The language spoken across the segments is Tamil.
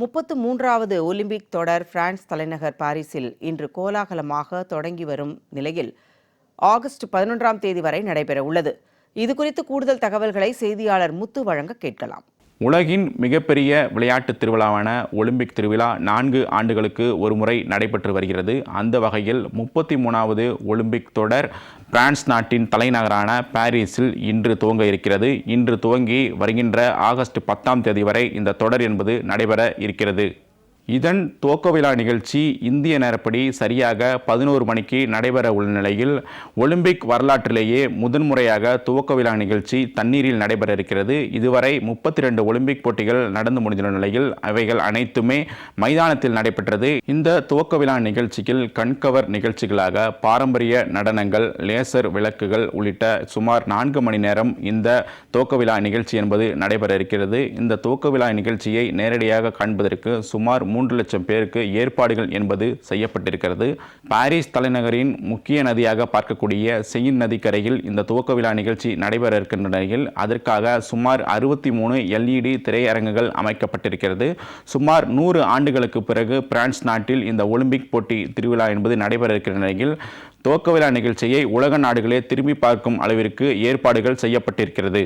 33வது ஒலிம்பிக் தொடர் பிரான்ஸ் தலைநகர் பாரிஸில் இன்று கோலாகலமாக தொடங்கி வரும் நிலையில் ஆகஸ்ட் 11ஆம் தேதி வரை நடைபெறவுள்ளது. இதுகுறித்து கூடுதல் தகவல்களை செய்தியாளர் முத்து வழங்க கேட்கலாம். உலகின் மிகப்பெரிய விளையாட்டு திருவிழாவான ஒலிம்பிக் திருவிழா 4 ஆண்டுகளுக்கு ஒருமுறை நடைபெற்று வருகிறது. அந்த வகையில் 33வது ஒலிம்பிக் தொடர் பிரான்ஸ் நாட்டின் தலைநகரான பாரிஸில் இன்று துவங்க இருக்கிறது. இன்று துவங்கி வருகின்ற ஆகஸ்ட் 10ஆம் தேதி வரை இந்த தொடர் என்பது நடைபெற இருக்கிறது. இதன் துவக்க விழா நிகழ்ச்சி இந்திய நேரப்படி சரியாக 11 மணிக்கு நடைபெற உள்ள நிலையில் ஒலிம்பிக் வரலாற்றிலேயே முதன்முறையாக துவக்க விழா நிகழ்ச்சி தண்ணீரில் நடைபெற இருக்கிறது. இதுவரை 32 ஒலிம்பிக் போட்டிகள் நடந்து முடிந்த நிலையில் அவைகள் அனைத்துமே மைதானத்தில் நடைபெற்றது. இந்த துவக்க விழா நிகழ்ச்சியில் கண்கவர் நிகழ்ச்சிகளாக பாரம்பரிய நடனங்கள், லேசர் விளக்குகள் உள்ளிட்ட சுமார் 4 மணி நேரம் இந்த துவக்க விழா நிகழ்ச்சி என்பது நடைபெற இருக்கிறது. இந்த துவக்க விழா நிகழ்ச்சியை நேரடியாக காண்பதற்கு சுமார் 3 லட்சம் பேருக்கு ஏற்பாடுகள் என்பது செய்யப்பட்டிருக்கிறது. பாரிஸ் தலைநகரின் முக்கிய நதியாக பார்க்கக்கூடிய செயின் நதிக்கரையில் இந்த துவக்க விழா நிகழ்ச்சி நடைபெற இருக்கின்ற நிலையில் அதற்காக சுமார் 63 LED திரையரங்குகள் அமைக்கப்பட்டிருக்கிறது. சுமார் 100 ஆண்டுகளுக்கு பிறகு பிரான்ஸ் நாட்டில் இந்த ஒலிம்பிக் போட்டி திருவிழா என்பது நடைபெற இருக்கிற நிலையில் துவக்க விழா நிகழ்ச்சியை உலக நாடுகளே திரும்பி பார்க்கும் அளவிற்கு ஏற்பாடுகள் செய்யப்பட்டிருக்கிறது.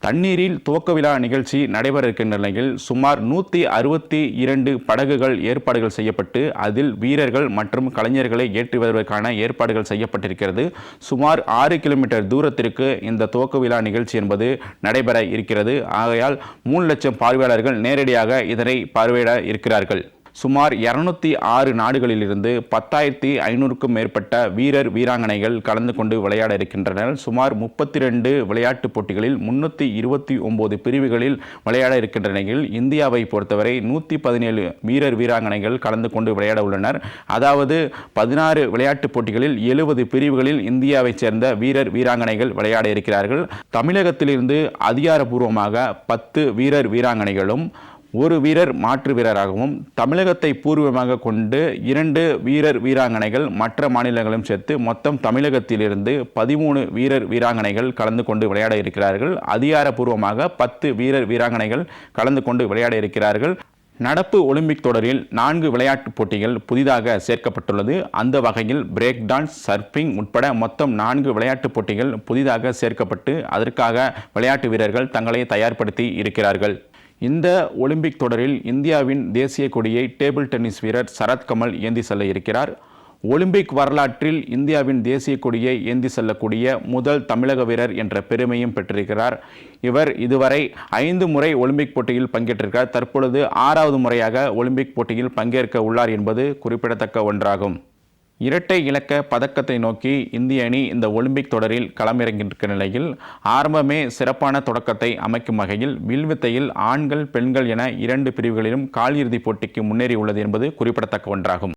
தண்ணீரில் துவக்க விழா நிகழ்ச்சி நடைபெற இருக்கின்ற நிலையில் சுமார் 162 படகுகள் ஏற்பாடுகள் செய்யப்பட்டு அதில் வீரர்கள் மற்றும் கலைஞர்களை ஏற்றி வருவதற்கான ஏற்பாடுகள் செய்யப்பட்டிருக்கிறது. சுமார் 6 கிலோமீட்டர் தூரத்திற்கு இந்த துவக்க விழா நிகழ்ச்சி என்பது நடைபெற இருக்கிறது. ஆகையால் 3 லட்சம் பார்வையாளர்கள் நேரடியாக இதனை பார்வையிட இருக்கிறார்கள். சுமார் 206 நாடுகளிலிருந்து 10,500க்கும் மேற்பட்ட வீரர் வீராங்கனைகள் கலந்து கொண்டு விளையாட இருக்கின்றனர். சுமார் 32 விளையாட்டுப் போட்டிகளில் 329 பிரிவுகளில் விளையாட இருக்கின்ற நிலையில் இந்தியாவை பொறுத்தவரை 117 வீரர் வீராங்கனைகள் கலந்து கொண்டு விளையாட உள்ளனர். அதாவது 16 விளையாட்டுப் போட்டிகளில் 70 பிரிவுகளில் இந்தியாவைச் சேர்ந்த வீரர் வீராங்கனைகள் விளையாட இருக்கிறார்கள். தமிழகத்திலிருந்து அதிகாரப்பூர்வமாக 10 வீரர் வீராங்கனைகளும் 1 வீரர் மாற்று வீரராகவும், தமிழகத்தை பூர்வமாக கொண்டு 2 வீரர் வீராங்கனைகள் மற்ற மாநிலங்களும் சேர்த்து மொத்தம் தமிழகத்திலிருந்து 13 வீரர் வீராங்கனைகள் கலந்து கொண்டு விளையாட இருக்கிறார்கள். அதிகாரப்பூர்வமாக 10 வீரர் வீராங்கனைகள் கலந்து கொண்டு விளையாட இருக்கிறார்கள். நடப்பு ஒலிம்பிக் தொடரில் 4 விளையாட்டுப் போட்டிகள் புதிதாக சேர்க்கப்பட்டுள்ளது. அந்த வகையில் பிரேக் டான்ஸ், சர்ஃபிங் உட்பட மொத்தம் 4 விளையாட்டுப் போட்டிகள் புதிதாக சேர்க்கப்பட்டு அதற்காக விளையாட்டு வீரர்கள் தங்களை தயார்படுத்தி இருக்கிறார்கள். இந்த ஒலிம்பிக் தொடரில் இந்தியாவின் தேசிய கொடியை டேபிள் டென்னிஸ் வீரர் சரத்கமல் ஏந்தி செல்ல இருக்கிறார். ஒலிம்பிக் வரலாற்றில் இந்தியாவின் தேசிய கொடியை ஏந்தி செல்லக்கூடிய முதல் தமிழக வீரர் என்ற பெருமையும் பெற்றிருக்கிறார். இவர் இதுவரை 5 முறை ஒலிம்பிக் போட்டியில் பங்கேற்றிருக்கிறார். தற்பொழுது 6வது முறையாக ஒலிம்பிக் போட்டியில் பங்கேற்க உள்ளார் என்பது குறிப்பிடத்தக்க ஒன்றாகும். இரட்டை இலக்க பதக்கத்தை நோக்கி இந்திய அணி இந்த ஒலிம்பிக் தொடரில் களமிறங்கியிருக்கிற நிலையில் ஆரம்பமே சிறப்பான தொடக்கத்தை அமைக்கும் வகையில் வில்வித்தையில் ஆண்கள், பெண்கள் என 2 பிரிவுகளிலும் காலிறுதிப் போட்டிக்கு முன்னேறி உள்ளது என்பது குறிப்பிடத்தக்க ஒன்றாகும்.